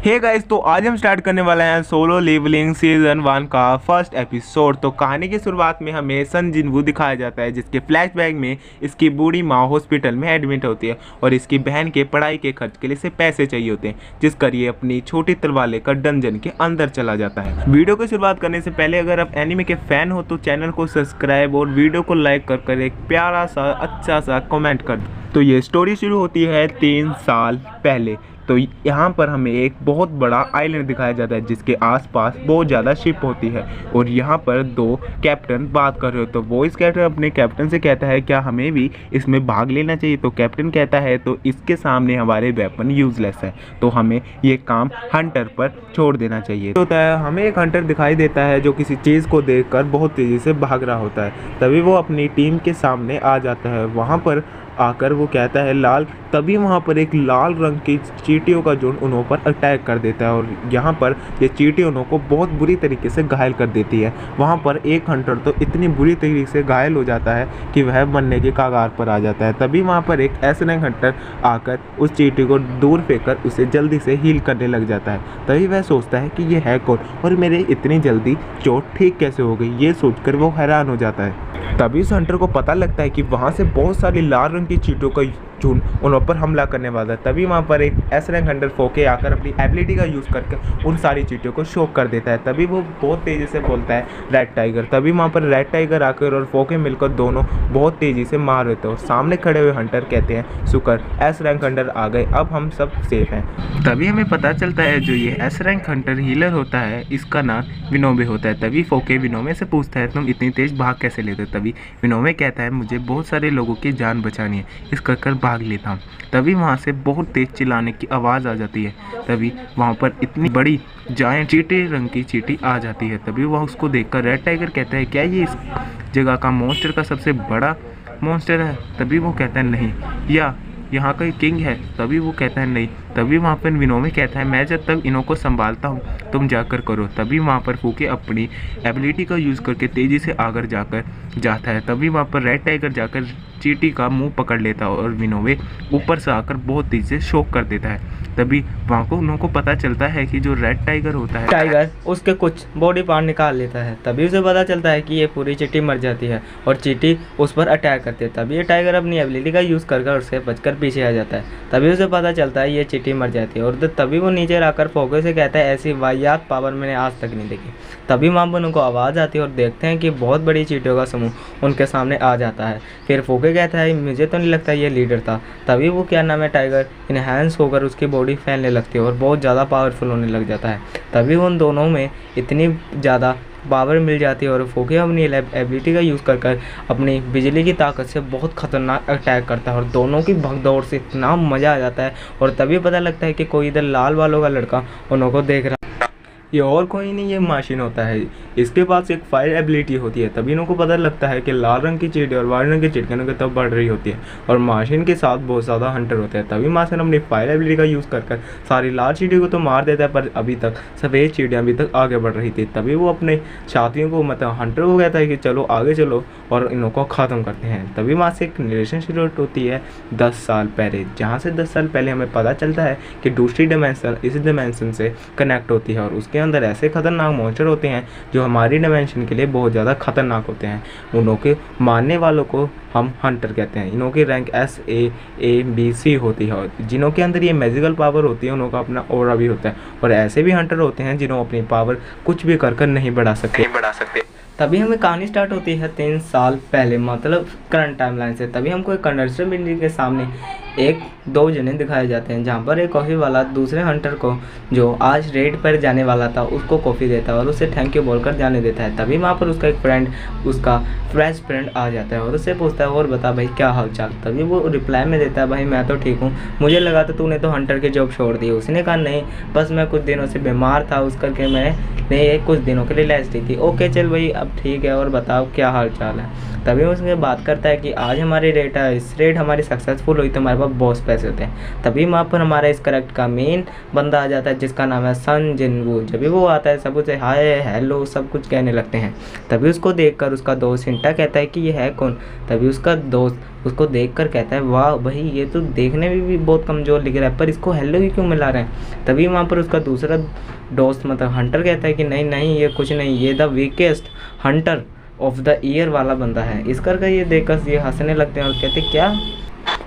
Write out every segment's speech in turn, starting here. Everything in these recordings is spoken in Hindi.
हे गाइस, तो आज हम स्टार्ट करने वाले हैं सोलो लेवलिंग सीजन 1 का फर्स्ट एपिसोड। तो कहानी की शुरुआत में हमें सन जिनवू दिखाया जाता है, जिसके फ्लैशबैक में इसकी बूढ़ी माँ हॉस्पिटल में एडमिट होती है और इसकी बहन के पढ़ाई के खर्च के लिए इसे पैसे चाहिए होते हैं, जिस कर ये अपनी छोटी तलवार लेकर डंजन के अंदर चला जाता है। वीडियो की शुरुआत करने से पहले अगर आप एनिमे के फैन हो तो चैनल को सब्सक्राइब और वीडियो को लाइक कर एक प्यारा सा अच्छा सा कमेंट कर दो। तो ये स्टोरी शुरू होती है 3 साल पहले। तो यहाँ पर हमें एक बहुत बड़ा आइलैंड दिखाया जाता है, जिसके आसपास बहुत ज़्यादा शिप होती है और यहाँ पर 2 कैप्टन बात कर रहे हो। तो वॉइस कैप्टन अपने कैप्टन से कहता है क्या हमें भी इसमें भाग लेना चाहिए। तो कैप्टन कहता है तो इसके सामने हमारे वेपन यूजलेस है, तो हमें ये काम हंटर पर छोड़ देना चाहिए। तो होता है हमें एक हंटर दिखाई देता है जो किसी चीज़ को देखकर बहुत तेज़ी से भाग रहा होता है। तभी वो अपनी टीम के सामने आ जाता है। वहाँ पर आकर वो कहता है लाल। तभी वहाँ पर एक लाल रंग की चींटियों का झुंड उन पर अटैक कर देता है और यहाँ पर ये चींटी उनको बहुत बुरी तरीके से घायल कर देती है। वहाँ पर एक हंटर तो इतनी बुरी तरीके से घायल हो जाता है कि वह मरने के कगार पर आ जाता है। तभी वहाँ पर एक एस-रैंक हंटर आकर उस चींटी को दूर फेंककर उसे जल्दी से हील करने लग जाता है। तभी वह सोचता है कि ये है कौन और मेरे इतनी जल्दी चोट ठीक कैसे हो गई, ये सोचकर वो हैरान हो जाता है। तभी उस हंटर को पता लगता है कि वहाँ से बहुत सारी लाल रंग की चींटियों का झुंड उन पर हमला करने वाला है। तभी वहाँ पर एक एस-रैंक हंटर फोके आकर अपनी एबिलिटी का यूज़ करके उन सारी चींटियों को शॉक कर देता है। तभी वो बहुत तेज़ी से बोलता है रेड टाइगर। तभी वहाँ पर रेड टाइगर आकर और फोके मिलकर दोनों बहुत तेज़ी से मार देते हैं और सामने खड़े हुए हंटर कहते हैं शुक्र एस-रैंक हंटर आ गए, अब हम सब सेफ हैं। तभी हमें पता चलता है जो ये एस-रैंक हंटर हीलर होता है इसका नाम विनोबे होता है। तभी फोके विनोबे से पूछता है तुम इतनी तेज़ भाग कैसे लेते हो। तभी विनोबे कहता है मुझे बहुत सारे लोगों की जान बचानी है, इस कर भाग लेता हूँ। तभी वहाँ से बहुत तेज चिल्लाने की आवाज़ आ जाती है। तभी वहाँ पर इतनी बड़ी जायंट चीटे रंग की चींटी आ जाती है। तभी वह उसको देखकर रेड टाइगर कहता है क्या ये इस जगह का मॉन्स्टर का सबसे बड़ा मॉन्स्टर है। तभी वो कहता है नहीं, या यहाँ का किंग है। तभी वो कहता है नहीं। तभी वहाँ पर विनोबे कहता है मैं जब तक इन्हों को संभालता हूँ तुम जाकर करो। तभी वहाँ पर फूके अपनी एबिलिटी का यूज़ करके तेज़ी से आकर जाता है। तभी वहाँ पर रेड टाइगर जाकर चींटी का मुंह पकड़ लेता है और विनोबे ऊपर से आकर बहुत तेज़ी से शॉक कर देता है। तभी वहाँ को उनको पता चलता है कि जो रेड टाइगर होता है टाइगर उसके कुछ बॉडी पार्ट निकाल लेता है। तभी उसे पता चलता है कि ये पूरी चींटी मर जाती है और चींटी उस पर अटैक करती है। तभी ये टाइगर अपनी एबिलिटी का यूज़ कर उससे बचकर पीछे आ जाता है। तभी उसे पता चलता है ये चींटी मर जाती है और तभी वो नीचे आकर फोके से कहता है ऐसी वाहियात पावर मैंने आज तक नहीं देखी। तभी वहाँ पर उनको आवाज़ आती है और देखते हैं कि बहुत बड़ी चींटियों का समूह उनके सामने आ जाता है। फिर फोके कहता है मुझे तो नहीं लगता ये लीडर था। तभी वो क्या नाम है टाइगर इनहैंस होकर उसकी बॉडी फैलने लगती है और बहुत ज़्यादा पावरफुल होने लग जाता है। तभी उन दोनों में इतनी ज़्यादा पावर मिल जाती है और फोके अपनी एबिलिटी का यूज़ कर अपनी बिजली की ताकत से बहुत ख़तरनाक अटैक करता है और दोनों की भगदौड़ से इतना मज़ा आ जाता है। और तभी पता लगता है कि कोई इधर लाल वालों का लड़का उन्हों को देख रहा है। ये और कोई नहीं, ये माशिन होता है। इसके पास एक फायर एबिलिटी होती है। तभी इनको पता लगता है कि लाल रंग की चींटी और वाइट रंग की चींटियों की तब बढ़ रही होती है और माशिन के साथ बहुत ज़्यादा हंटर होते हैं। तभी माशिन अपनी फायर एबिलिटी का यूज़ कर सारी लाल चींटियों को तो मार देता है, पर अभी तक सफ़ेद चींटियाँ अभी तक आगे बढ़ रही थी। तभी वो अपने साथियों को मतलब हंटर को कहता है कि चलो आगे चलो और इन्हों को ख़त्म करते हैं। तभी वहाँ से एक नरेशन शुरू होती है 10 साल पहले, जहाँ से 10 साल पहले हमें पता चलता है कि दूसरी डिमेंशन इस डिमेंशन से कनेक्ट होती है और उसके अंदर ऐसे खतरनाक मॉन्स्टर होते हैं जो हमारी डिमेंशन के लिए बहुत ज़्यादा खतरनाक होते हैं। उन्हों के मारने वालों को हम हंटर कहते हैं। इन्हों की रैंक S-A-A-B-C होती है और जिन्हों के अंदर ये मैजिकल पावर होती है उन्हों का अपना ऑरा भी होता है और ऐसे भी हंटर होते हैं जिन्हों अपनी पावर कुछ भी कर नहीं बढ़ा सकते। तभी हमें कहानी स्टार्ट होती है 3 साल पहले, मतलब करंट टाइमलाइन से। तभी हमको एक कंडक्टर बिल्डिंग के सामने 1-2 जने दिखाए जाते हैं, जहाँ पर एक कॉफ़ी वाला दूसरे हंटर को जो आज रेड पर जाने वाला था उसको कॉफ़ी देता है और उसे थैंक यू बोलकर जाने देता है। तभी वहाँ पर उसका एक फ्रेंड, उसका फ्रेश फ्रेंड आ जाता है और उससे पूछता है और बता भाई क्या हाल चाल। तभी वो रिप्लाई में देता है भाई मैं तो ठीक हूँ, मुझे लगा था तूने तो हंटर की जॉब छोड़ दी। उसने कहा नहीं, बस मैं कुछ दिनों से बीमार था, उस करके मैंने कुछ दिनों के लिए रेस्ट ली थी। ओके चल भाई अब ठीक है, और बताओ क्या हाल चाल है। तभी उसमें बात करता है कि आज हमारी रेड है, इस रेड हमारी सक्सेसफुल हुई तो हमारे पास पास बहुत पैसे होते हैं। तभी वहाँ पर हमारा इस करेक्ट का मेन बंदा आ जाता है जिसका नाम है सन जिनवू। जब भी वो आता है सब उसे हाय हेलो सब कुछ कहने लगते हैं। तभी उसको देखकर उसका दोस्त हिंटा कहता है कि ये है कौन। तभी उसका दोस्त उसको देखकर कहता है वाह भाई ये तो देखने में भी बहुत कमज़ोर दिख रहा है, पर इसको हेलो ही क्यों मिला रहे हैं। तभी वहाँ पर उसका दूसरा दोस्त मतलब हंटर कहता है कि नहीं नहीं ये कुछ नहीं, ये the weakest Hunter of the year वाला बंदा है। इस करके ये देखकर ये हंसने लगते हैं और कहते क्या।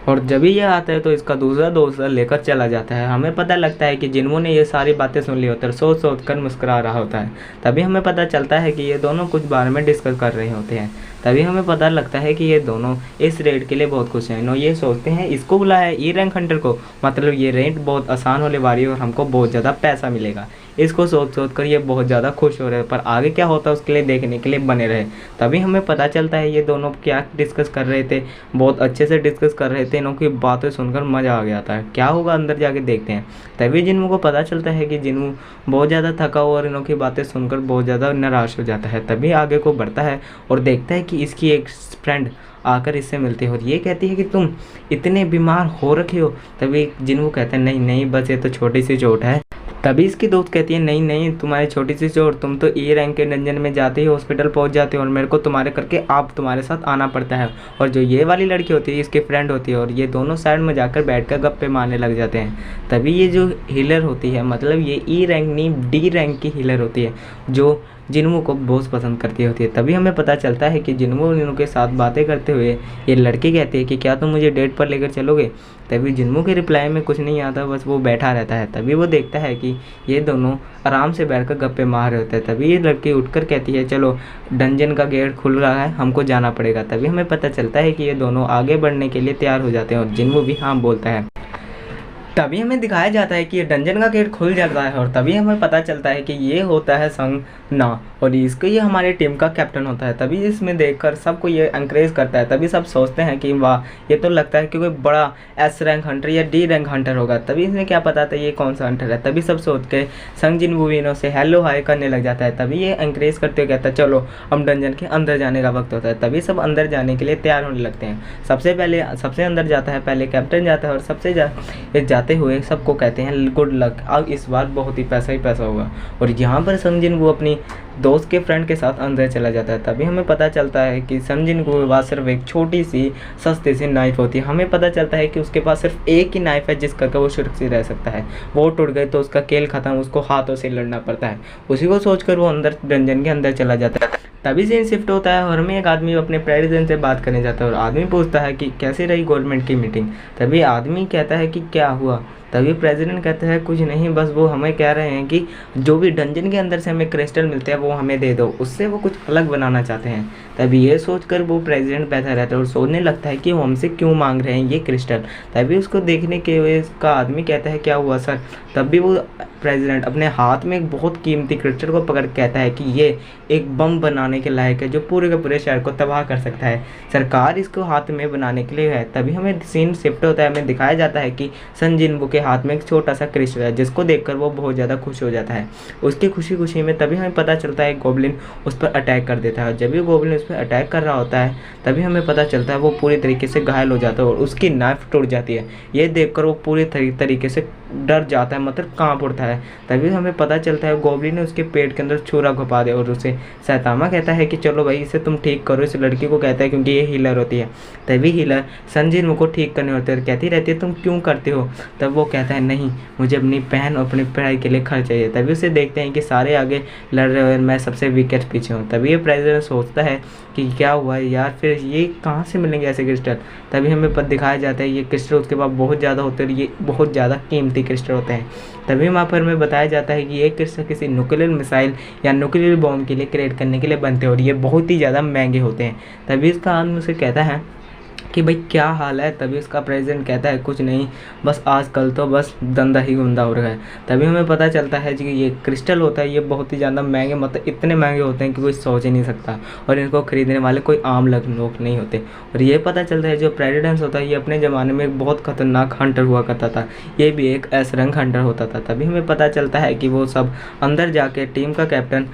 और जब भी ये आता है तो इसका दूसरा दोस्त लेकर चला जाता है। हमें पता लगता है कि जिन्हों ने ये सारी बातें सुन ली होती है, सोच सोच कर मुस्कुरा रहा होता है। तभी हमें पता चलता है कि ये दोनों कुछ बारे में डिस्कस कर रहे होते हैं। तभी हमें पता लगता है कि ये दोनों इस रेड के लिए बहुत खुश हैं। ये सोचते हैं इसको बुलाया है ई रैंक हंटर को, मतलब ये रेड बहुत आसान होने वाली है और हमको बहुत ज़्यादा पैसा मिलेगा। इसको सोच सोच कर ये बहुत ज़्यादा खुश हो रहे हैं, पर आगे क्या होता है उसके लिए देखने के लिए बने रहे। तभी हमें पता चलता है ये दोनों क्या डिस्कस कर रहे थे, बहुत अच्छे से डिस्कस कर रहे थे। इनकी बातें सुनकर मज़ा आ गया था। क्या होगा अंदर जाके देखते हैं। तभी जिन्हों को पता चलता है कि जिन्हों बहुत ज़्यादा थका हुआ और इनों की बातें सुनकर बहुत ज़्यादा निराश हो जाता है। तभी आगे को बढ़ता है और देखता है कि इसकी एक फ्रेंड आकर इससे मिलती है और ये कहती है कि तुम इतने बीमार हो रखे हो। तभी जिन्हों कहते हैं नहीं नहीं बस ये तो छोटी सी चोट है। तभी इसकी दोस्त कहती है नहीं नहीं तुम्हारी छोटी सी चोट, तुम तो ए रैंक के डंजन में जाते ही हॉस्पिटल पहुंच जाते हो और मेरे को तुम्हारे करके आप तुम्हारे साथ आना पड़ता है। और जो ये वाली लड़की होती है इसकी फ्रेंड होती है और ये दोनों साइड में जाकर बैठकर गप्पे मारने लग जाते हैं। तभी ये जो हीलर होती है मतलब ये ई रैंक नहीं डी रैंक की हीलर होती है जो जिन्हों को बहुत पसंद करती होती है। तभी हमें पता चलता है कि जिन्हों इनके साथ बातें करते हुए ये लड़की कहती है कि क्या तुम मुझे डेट पर लेकर चलोगे। तभी जिन्हों के रिप्लाई में कुछ नहीं आता, बस वो बैठा रहता है। तभी वो देखता है कि ये दोनों आराम से बैठकर गप्पे मार रहे होते हैं। तभी ये लड़की उठकर कहती है चलो डंजन का गेट खुल रहा है, हमको जाना पड़ेगा। तभी हमें पता चलता है कि ये दोनों आगे बढ़ने के लिए तैयार हो जाते हैं और जिन्हों भी हाँ बोलता है। तभी हमें दिखाया जाता है कि ये डंजन का गेट खुल जाता है और तभी हमें पता चलता है कि ये होता है संग ना और इसको ये हमारे टीम का कैप्टन होता है। तभी इसमें देखकर सबको ये एनकरेज करता है। तभी सब सोचते हैं कि वाह ये तो लगता है कि कोई बड़ा एस रैंक हंटर या डी रैंक हंटर होगा। तभी इसमें क्या पता था ये कौन सा हंटर है। तभी सब सोच के संग जिन मूवीनों से हेलो हाय करने लग जाता है। तभी ये एनकरेज करते हुए कहता है चलो अब डंजन के अंदर जाने का वक्त होता है। तभी सब अंदर जाने के लिए तैयार होने लगते हैं। सबसे अंदर जाता है पहले कैप्टन जाता है और सबसे जाते हुए सबको कहते हैं गुड लक, अब इस बार बहुत ही पैसा होगा। और यहाँ पर संजिन वो अपनी दोस्त के फ्रेंड के साथ अंदर चला जाता है। तभी हमें पता चलता है कि संजिन को पास सिर्फ एक छोटी सी सस्ती सी नाइफ होती है। हमें पता चलता है कि उसके पास सिर्फ एक ही नाइफ है जिस करके वो सुरक्षित रह सकता है। वो टूट गई तो उसका खेल खत्म, उसको हाथों से लड़ना पड़ता है। उसी को सोचकर वो अंदर डंजन के अंदर चला जाता है। तभी सीन शिफ्ट होता है और हमें एक आदमी अपने प्रेसिडेंट से बात करने जाता है और आदमी पूछता है कि कैसे रही गवर्नमेंट की मीटिंग। तभी आदमी कहता है कि क्या हुआ। तभी प्रेसिडेंट कहता है कुछ नहीं, बस वो हमें कह रहे हैं कि जो भी डंजन के अंदर से हमें क्रिस्टल मिलते हैं वो हमें दे दो, उससे वो कुछ अलग बनाना चाहते हैं। तभी ये सोचकर वो प्रेसिडेंट बैठा रहता है और सोचने लगता है कि वो हमसे क्यों मांग रहे हैं ये क्रिस्टल। तभी उसको देखने के वजह का आदमी कहता है क्या हुआ सर। तब भी वो प्रेसिडेंट अपने हाथ में एक बहुत कीमती क्रिस्टल को पकड़ कहता है कि ये एक बम बनाने के लायक है जो पूरे के पूरे शहर को तबाह कर सकता है। सरकार इसको हाथ में बनाने के लिए है। तभी हमें सीन शिफ्ट होता है, हमें दिखाया जाता है कि सन जिनवू के हाथ में एक छोटा सा क्रिस्टल है जिसको देखकर वो बहुत ज़्यादा खुश हो जाता है। उसकी खुशी में तभी हमें पता चलता है गोब्लिन उस पर अटैक कर देता है। जब भी गोब्लिन उस पर अटैक कर रहा होता है तभी हमें पता चलता है वो पूरी तरीके से घायल हो जाता है और उसकी नाइफ टूट जाती है। ये देखकर वो पूरी तरीके से डर जाता है, मतलब कांप उठता है। तभी हमें पता चलता है गोब्लिन ने उसके पेट के अंदर छुरा घुपा दिया और उसे सैतामा कहता है कि चलो भाई इसे तुम ठीक करो। इस लड़की को कहता है क्योंकि ये हीलर होती है। तभी हीलर सन जिनवू को ठीक करने होते हैं, कहती रहती है तुम क्यों करते हो। तब वो कहता है नहीं मुझे अपनी बहन और अपनी पढ़ाई के लिए खर्च चाहिए। तभी उसे देखते हैं कि सारे आगे लड़ रहे हैं, मैं सबसे वीकेस्ट पीछे हूँ। तभी ये प्रेसिडेंट सोचता है कि क्या हुआ यार, फिर ये कहाँ से मिलेंगे ऐसे क्रिस्टल। तभी हमें पता दिखाया जाता है ये क्रिस्टल उसके पास बहुत ज़्यादा होते हैं और ये बहुत ज़्यादा कीमती क्रिस्टल होते हैं। तभी वहाँ पर हमें बताया जाता है कि ये क्रिस्टल किसी न्यूक्लियर मिसाइल या न्यूक्लियर बॉम्ब के लिए क्रिएट करने के लिए बनते हैं और ये बहुत ही ज़्यादा महंगे होते हैं। तभी इसका आदमी उसे कहता है कि भाई क्या हाल है। तभी उसका प्रेसिडेंट कहता है कुछ नहीं, बस आजकल तो बस धंधा ही गंदा हो रहा है। तभी हमें पता चलता है कि ये क्रिस्टल होता है ये बहुत ही ज़्यादा महंगे, मतलब इतने महंगे होते हैं कि कोई सोच ही नहीं सकता और इनको खरीदने वाले कोई आम लोग नहीं होते। और ये पता चलता है जो प्रेसिडेंट होता है ये अपने ज़माने में एक बहुत खतरनाक हंटर हुआ करता था, ये भी एक एस रैंक हंटर होता था। तभी हमें पता चलता है कि वो सब अंदर जाके टीम का कैप्टन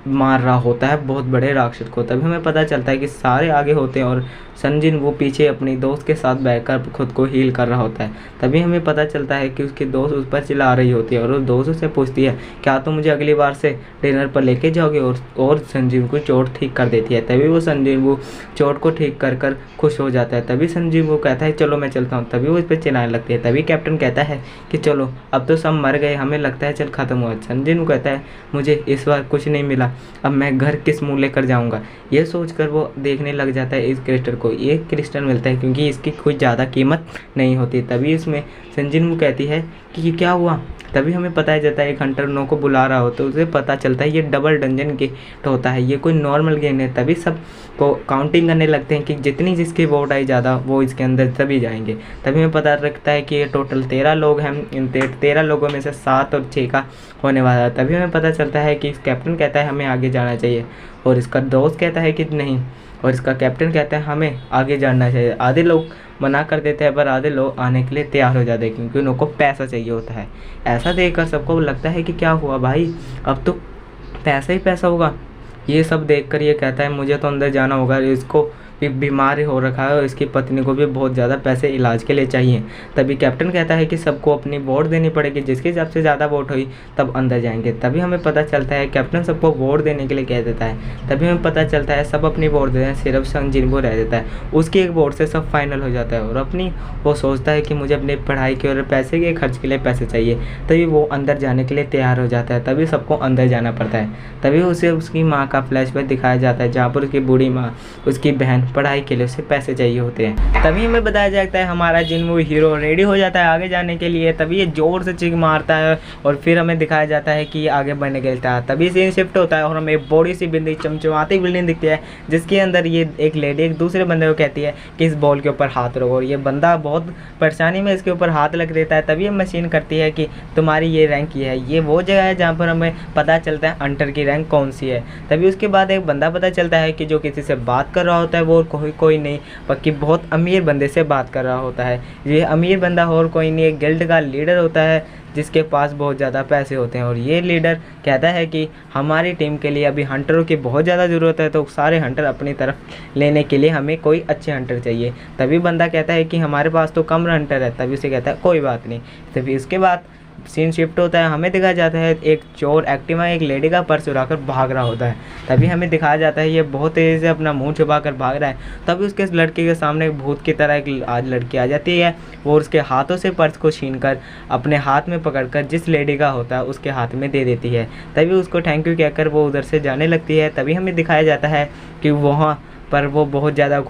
मार रहा होता है बहुत बड़े राक्षस को। तभी हमें पता चलता है कि सारे आगे होते हैं और सन जिनवू पीछे अपनी दोस्त के साथ बैठकर खुद को हील कर रहा होता है। तभी हमें पता चलता है कि उसकी दोस्त उस पर चिल्ला रही होती है और वो दोस्त उससे पूछती है क्या तुम मुझे अगली बार से डिनर पर लेके जाओगे, और सन जिनवू चोट ठीक कर देती है। तभी वो सन जिनवू चोट को ठीक कर कर खुश हो जाता है। तभी सन जिनवू कहता है चलो मैं चलता हूँ। तभी वो इस पर चिल्लाने लगती है। तभी कैप्टन कहता है कि चलो अब तो सब मर गए, हमें लगता है चल खत्म हुआ। सन जिनवू कहता है मुझे इस बार कुछ नहीं मिला, अब मैं घर किस मुँह लेकर जाऊँगा। ये सोचकर वो देखने लग जाता है इस क्रिस्टल को। ये क्रिस्टल मिलता है क्योंकि इसकी कोई ज़्यादा कीमत नहीं होती। तभी इसमें सन जिनवू कहती है कि क्या हुआ। तभी हमें पता चलता है एक हंटर उन लोगों को बुला रहा होता है। उसे पता चलता है ये डबल डंजन गेट होता है, ये कोई नॉर्मल गेम है। तभी सब को काउंटिंग करने लगते हैं कि जितनी जिसकी वोट आई ज़्यादा वो इसके अंदर तभी जाएंगे। तभी हमें पता लगता है कि ये टोटल 13 लोग हैं। इन 13 लोगों में से 7 और 6 का होने वाला है। तभी हमें पता चलता है कि कैप्टन कहता है हमें आगे जाना चाहिए और इसका दोस्त कहता है कि नहीं, और इसका कैप्टन कहता है हमें आगे जाना चाहिए। आधे लोग मना कर देते हैं पर आधे लोग आने के लिए तैयार हो जाते हैं क्योंकि उनको पैसा चाहिए होता है। ऐसा देखकर सबको लगता है कि क्या हुआ भाई, अब तो पैसा ही पैसा होगा। ये सब देखकर ये कहता है मुझे तो अंदर जाना होगा, इसको भी बीमार हो रखा है और इसकी पत्नी को भी बहुत ज़्यादा पैसे इलाज के लिए चाहिए। तभी कैप्टन कहता है कि सबको अपनी वोट देनी पड़ेगी, जिसके हिसाब से ज़्यादा वोट हुई तब अंदर जाएंगे। तभी हमें पता चलता है कैप्टन सबको वोट देने के लिए कह देता है। तभी हमें पता चलता है सब अपनी वोट देते हैं, सिर्फ सन जिनवू रह देता है। उसकी एक वोट से सब फाइनल हो जाता है और अपनी वो सोचता है कि मुझे अपनी पढ़ाई के और पैसे के खर्च के लिए पैसे चाहिए। तभी वो अंदर जाने के लिए तैयार हो जाता है। तभी सबको अंदर जाना पड़ता है। तभी उसे उसकी माँ का फ्लैशबैक दिखाया जाता है जहाँ पर उसकी बूढ़ी माँ, उसकी बहन पढ़ाई के लिए उसे पैसे चाहिए होते हैं। तभी हमें बताया जाता है हमारा जिनवू हीरो रेडी हो जाता है आगे जाने के लिए। तभी ये जोर से चीख मारता है और फिर हमें दिखाया जाता है कि ये आगे बढ़ने के लिए था। तभी सीन शिफ्ट होता है और हमें एक बड़ी सी बिल्डिंग, चमचमाती बिल्डिंग दिखती है जिसके अंदर ये एक लेडी एक दूसरे बंदे को कहती है कि इस बॉल के ऊपर हाथ रखो, और ये बंदा बहुत परेशानी में इसके ऊपर हाथ लग देता है। तभी ये मशीन करती है कि तुम्हारी ये रैंक ये है। ये वो जगह है जहाँ पर हमें पता चलता है हंटर की रैंक कौन सी है। तभी उसके बाद एक बंदा पता चलता है कि जो किसी से बात कर रहा होता है वो कोई नहीं बल्कि बहुत अमीर बंदे से बात कर रहा होता है। ये अमीर बंदा और कोई नहीं, एक गिल्ड का लीडर होता है जिसके पास बहुत ज़्यादा पैसे होते हैं। और ये लीडर कहता है कि हमारी टीम के लिए अभी हंटरों की बहुत ज़्यादा ज़रूरत है, तो सारे हंटर अपनी तरफ लेने के लिए हमें कोई अच्छे हंटर चाहिए। तभी बंदा कहता है कि हमारे पास तो कम हंटर है। तभी उसे कहता है कोई बात नहीं। तभी उसके बाद सीन शिफ्ट होता है, हमें दिखाया जाता है एक चोर एक्टिवा एक लेडी का पर्स चुराकर भाग रहा होता है। तभी हमें दिखाया जाता है ये बहुत तेज़ी से अपना मुंह छुपाकर भाग रहा है। तभी उसके लड़के के सामने एक भूत की तरह एक आज लड़की आ जाती है। वो उसके हाथों से पर्स को छीनकर अपने हाथ में पकड़कर जिस लेडी का होता है उसके हाथ में दे देती है। तभी उसको थैंक यू कहकर वो उधर से जाने लगती है। तभी हमें दिखाया जाता है कि वहाँ पर वो बहुत ज़्यादा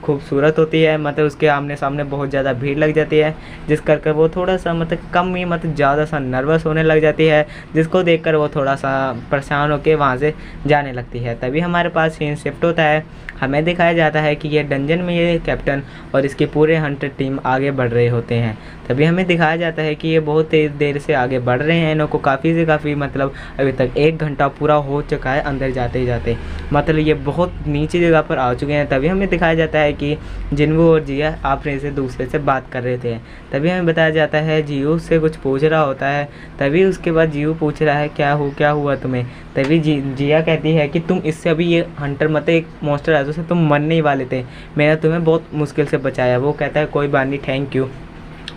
खूबसूरत होती है, मतलब उसके आमने सामने बहुत ज़्यादा भीड़ लग जाती है, जिस करके वो थोड़ा सा मतलब कम ही मतलब ज़्यादा सा नर्वस होने लग जाती है, जिसको देखकर वो थोड़ा सा परेशान होकर वहाँ से जाने लगती है। तभी हमारे पास सीन शिफ्ट होता है, हमें दिखाया जाता है कि ये डंजन में ये कैप्टन और इसकी पूरे हंटर टीम आगे बढ़ रहे होते हैं। तभी हमें दिखाया जाता है कि ये बहुत तेज़ देर से आगे बढ़ रहे हैं। इनको काफ़ी से काफ़ी मतलब अभी तक 1 घंटा पूरा हो चुका है अंदर जाते ही जाते, मतलब ये बहुत नीचे जगह पर आ चुके हैं। तभी हमें दिखाया जाता है कि जिनवू और जिया आपने से दूसरे से बात कर रहे थे। तभी हमें बताया जाता है जियो से कुछ पूछ रहा होता है। तभी उसके बाद जियो पूछ रहा है क्या हुआ तुम्हें। तभी जिया कहती है कि तुम इससे अभी ये हंटर मतलब एक मॉन्स्टर है उससे तुम मरने ही वाले थे, मैंने तुम्हें बहुत मुश्किल से बचाया। वो कहता है कोई बात नहीं थैंक यू।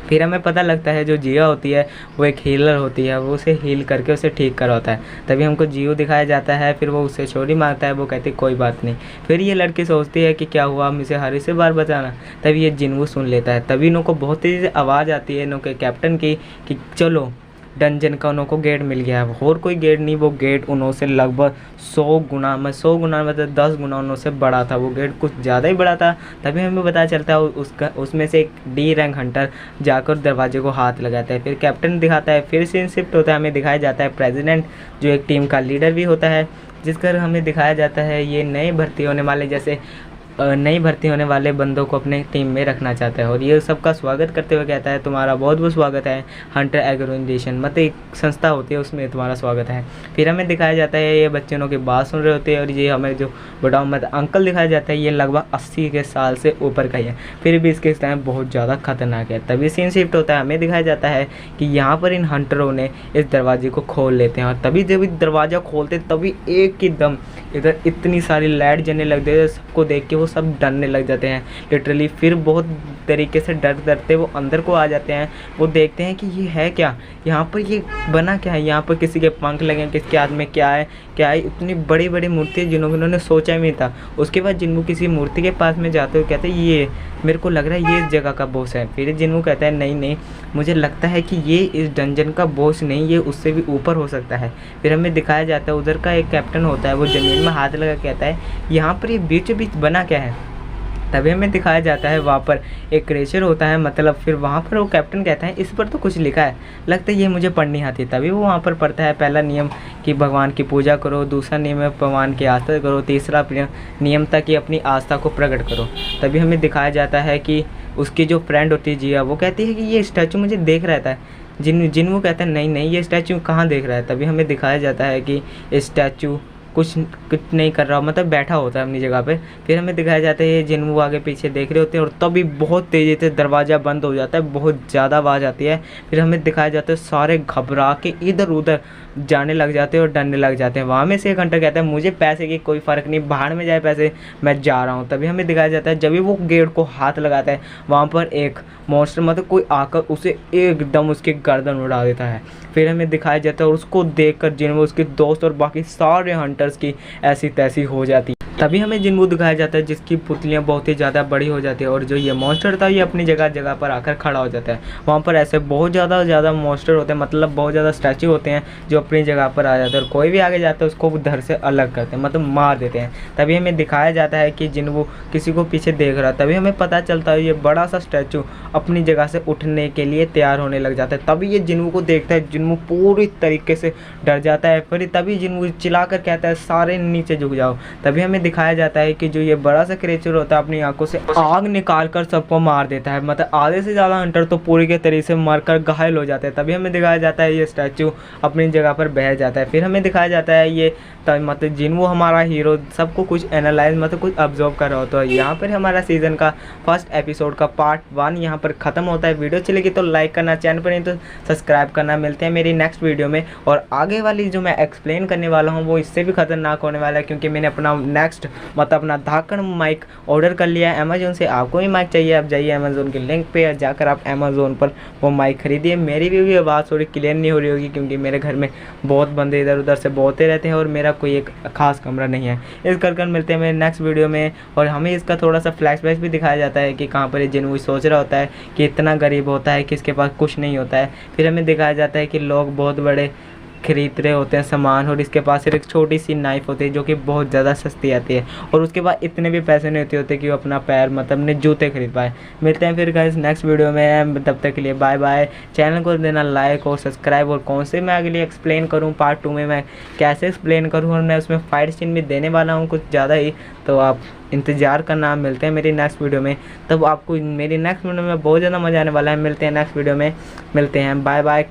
फिर हमें पता लगता है जो जिया होती है वो एक हीलर होती है, वो उसे हील करके उसे ठीक करवाता है। तभी हमको जियो दिखाया जाता है, फिर वो उससे सॉरी मांगता है, वो कहती है कोई बात नहीं। फिर ये लड़की सोचती है कि क्या हुआ मुझे हर से बार बचाना। तभी ये जिनवू सुन लेता है। तभी इनको बहुत तेज़ी से आवाज़ आती है इनों के कैप्टन की कि चलो डंजन का उन्हों को गेट मिल गया है। और कोई गेट नहीं, वो गेट उन्हों से लगभग 100 गुना मतलब 10 गुना उन्हों से बड़ा था। वो गेट कुछ ज़्यादा ही बड़ा था। तभी हमें पता चलता है उसमें से एक डी रैंक हंटर जाकर दरवाजे को हाथ लगाता है। फिर कैप्टन दिखाता है, फिर सीन शिफ्ट होता है, हमें दिखाया जाता है प्रेसिडेंट जो एक टीम का लीडर भी होता है, जिसकर हमें दिखाया जाता है ये नए भर्ती होने वाले जैसे नई भर्ती होने वाले बंदों को अपने टीम में रखना चाहता है और ये सबका स्वागत करते हुए कहता है तुम्हारा बहुत बहुत स्वागत है हंटर ऑर्गेनाइजेशन, मतलब एक संस्था होती है उसमें तुम्हारा स्वागत है। फिर हमें दिखाया जाता है ये बच्चे लोग की बात सुन रहे होते हैं और ये हमें जो बड़ा मतलब अंकल दिखाया जाता है ये लगभग 80 के साल से ऊपर का ही है, फिर भी इसके टाइम बहुत ज़्यादा खतरनाक है। तभी सीन शिफ्ट होता है, हमें दिखाया जाता है कि यहाँ पर इन हंटरों ने इस दरवाजे को खोल लेते हैं और तभी जब दरवाज़ा खोलते तभी एक ही दम इधर इतनी सारी लाइट जलने लग जाती है, सबको देख के वो सब डरने लग जाते हैं लिटरली। फिर बहुत तरीके से डरते वो अंदर को आ जाते हैं, वो देखते हैं कि ये है क्या, यहाँ पर ये बना क्या है, यहाँ पर किसी के पंख लगे हैं, किसके हाथ में क्या है इतनी बड़ी बड़ी मूर्ति है जिन्होंने सोचा ही नहीं था। उसके बाद जिन्नू किसी मूर्ति के पास में जाते हुए कहते हैं ये मेरे को लग रहा है ये इस जगह का बॉस है। फिर जिन्नू कहता है नहीं मुझे लगता है कि ये इस डंजन का बॉस नहीं, ये उससे भी ऊपर हो सकता है। फिर हमें दिखाया जाता है उधर का एक कैप्टन होता है, वो ज़मीन में हाथ लगा कहता है यहाँ पर ये बीच बीच बना क्या है। तभी हमें दिखाया जाता है वहाँ पर एक क्रेचर होता है, मतलब फिर वहाँ पर वो कैप्टन कहता है इस पर तो कुछ लिखा है, लगता है ये मुझे पढ़नी आती है। तभी वो वहाँ पर पढ़ता है पहला नियम कि भगवान की पूजा करो, दूसरा नियम है भगवान की आस्था करो, तीसरा नियम था कि अपनी आस्था को प्रकट करो। तभी हमें दिखाया जाता है कि उसकी जो फ्रेंड होती है जिया, वो कहती है कि ये स्टैचू मुझे देख रहता है। जिन्नू कहता है नहीं ये स्टैचू कहाँ देख रहा है। तभी हमें दिखाया जाता है कि स्टैचू कुछ नहीं कर रहा, मतलब बैठा होता है अपनी जगह पे। फिर हमें दिखाया जाता है ये जिन्नू आगे पीछे देख रहे होते हैं और तभी बहुत तेज़ी से दरवाज़ा बंद हो जाता है, बहुत ज़्यादा आवाज़ आती है। फिर हमें दिखाया जाता है सारे घबरा के इधर उधर जाने लग जाते हैं और डरने लग जाते हैं। वहाँ में से एक घंटा कहता है मुझे पैसे की कोई फ़र्क नहीं, बाहर में जाए पैसे, मैं जा रहा हूँ। तभी हमें दिखाया जाता है जब भी वो गेट को हाथ लगाता है वहाँ पर एक मॉन्स्टर मतलब कोई आकर उसे एकदम उसकी गर्दन उड़ा देता है। फिर हमें दिखाया जाता है और उसको देखकर जिन्नू उसके दोस्त और बाकी सारे हंटर्स की ऐसी तैसी हो जाती है। तभी हमें जिन्नू दिखाया जाता है जिसकी पुतलियाँ बहुत ही ज़्यादा बड़ी हो जाती है और जो ये मॉन्स्टर था ये अपनी जगह पर आकर खड़ा हो जाता है। वहाँ पर ऐसे बहुत ज़्यादा मॉन्स्टर होते हैं, मतलब बहुत ज़्यादा स्टैचू होते हैं जो अपनी जगह पर आ जाते हैं और कोई भी आगे जाता है उसको उधर से अलग करते हैं, मतलब मार देते हैं। तभी हमें दिखाया जाता है कि जिन्नू किसी को पीछे देख रहा है। तभी हमें पता चलता है ये बड़ा सा स्टैचू अपनी जगह से उठने के लिए तैयार होने लग जाता है। तभी ये जिन्नू को देखता है, जिन्नू पूरी तरीके से डर जाता है। फिर तभी जिन्नू चिल्लाकर कहता है सारे नीचे झुक जाओ। तभी हमें दिखाया जाता है कि जो ये बड़ा सा क्रिएचर होता है अपनी आंखों से आग निकाल कर सबको मार देता है, मतलब आधे से ज़्यादा हंटर तो पूरी के तरीके से मारकर घायल हो जाते हैं। तभी हमें दिखाया जाता है ये स्टैचू अपनी जगह पर बह जाता है। फिर हमें दिखाया जाता है ये मतलब जिन्नू हमारा हीरो सबको कुछ एनालाइज मतलब कुछ ऑब्जर्व कर रहा होता है। यहाँ पर हमारा सीज़न का फर्स्ट एपिसोड का पार्ट 1 यहाँ पर ख़त्म होता है। वीडियो चलेगी तो लाइक करना, चैनल पर नहीं तो सब्सक्राइब करना। मिलते हैं मेरी नेक्स्ट वीडियो में और आगे वाली जो मैं एक्सप्लेन करने वाला हूँ वो इससे भी खतरनाक होने वाला है, क्योंकि मैंने अपना नेक्स्ट मतलब अपना धाकड़ माइक ऑर्डर कर लिया है अमेज़ोन से। आपको भी माइक चाहिए, आप जाइए अमेज़ोन के लिंक पे जाकर आप अमेज़ोन पर वो माइक खरीदिए। मेरी भी आवाज़ थोड़ी क्लियर नहीं हो रही होगी क्योंकि मेरे घर में बहुत बंदे इधर उधर से बोलते रहते हैं और मेरा कोई एक खास कमरा नहीं है। इस कर मिलते हैं मेरे नेक्स्ट वीडियो में और हमें इसका थोड़ा सा फ्लैशबैक भी दिखाया जाता है कि कहाँ पर ये जिन्नू सोच रहा होता है कि इतना गरीब होता है कि इसके पास कुछ नहीं होता है। फिर हमें दिखाया जाता है कि लोग बहुत बड़े खरीद रहे होते हैं सामान और इसके पास सिर्फ एक छोटी सी नाइफ होती है जो कि बहुत ज़्यादा सस्ती आती है और उसके बाद इतने भी पैसे नहीं होते कि वो अपना पैर मतलब अपने जूते खरीद पाए। मिलते हैं फिर गाइस नेक्स्ट वीडियो में, तब तक के लिए बाय बाय। चैनल को देना लाइक और सब्सक्राइब और कौन से मैं अगले एक्सप्लेन करूँ पार्ट 2 में मैं कैसे एक्सप्लेन करूँ और मैं उसमें फाइट सीन भी देने वाला हूँ कुछ ज़्यादा ही, तो आप इंतज़ार करना। मिलते हैं मेरी नेक्स्ट वीडियो में, तब आपको मेरी नेक्स्ट वीडियो में बहुत ज़्यादा मज़ा आने वाला है। मिलते हैं नेक्स्ट वीडियो में, मिलते हैं, बाय बाय।